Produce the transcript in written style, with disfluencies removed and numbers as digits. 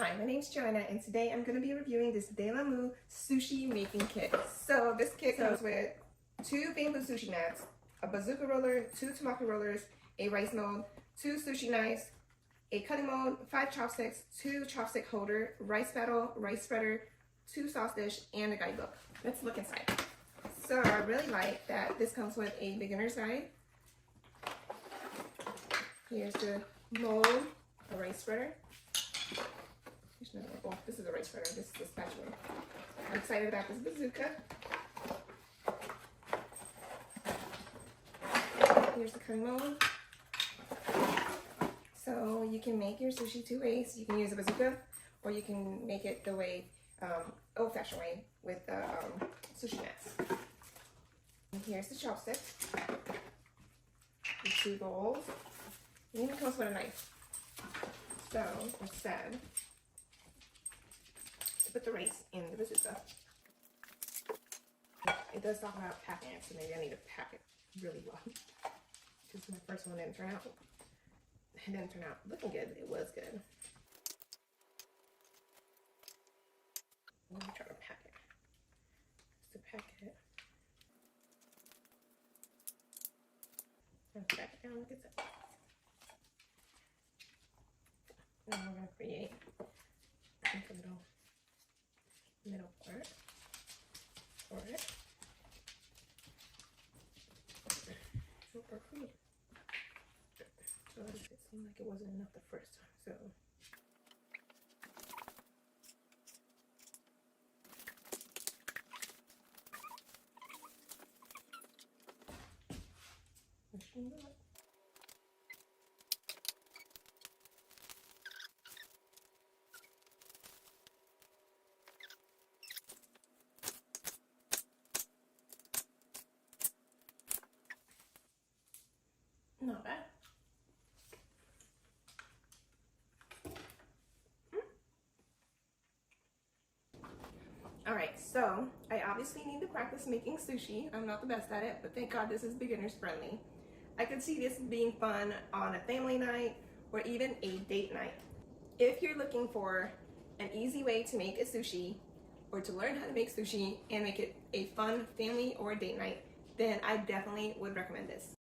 Hi, my name's Joanna, and today I'm going to be reviewing this Delamu Sushi Making Kit. So this kit comes with 2 bamboo sushi mats, a bazooka roller, 2 tamaki rollers, a rice mold, 2 sushi knives, a cutting mold, 5 chopsticks, 2 chopstick holder, rice paddle, rice spreader, 2 sauce dish, and a guidebook. Let's look inside. So I really like that this comes with a beginner's guide. Here's the mold, a rice spreader. Oh, this is a rice spreader. This is a spatula. I'm excited about this bazooka. Here's the cutting mold. So you can make your sushi 2 ways. You can use a bazooka, or you can make it the way, old-fashioned way with the sushi mats. And here's the chopstick. The 2 bowls. It even comes with a knife. So instead, put the rice in the bazooka. It does talk about packing it, so maybe I need to pack it really well. Because my first one didn't turn out. It didn't turn out looking good, but it was good. Let me try to pack it. Just to pack it. And pack it down like it's up. Now we're going to create a little middle part for it. Super free. So it seemed like it wasn't enough the first time, so machine that. Not bad. Alright, so I obviously need to practice making sushi. I'm not the best at it, but thank God this is beginners friendly. I could see this being fun on a family night or even a date night. If you're looking for an easy way to make a sushi or to learn how to make sushi and make it a fun family or date night, then I definitely would recommend this.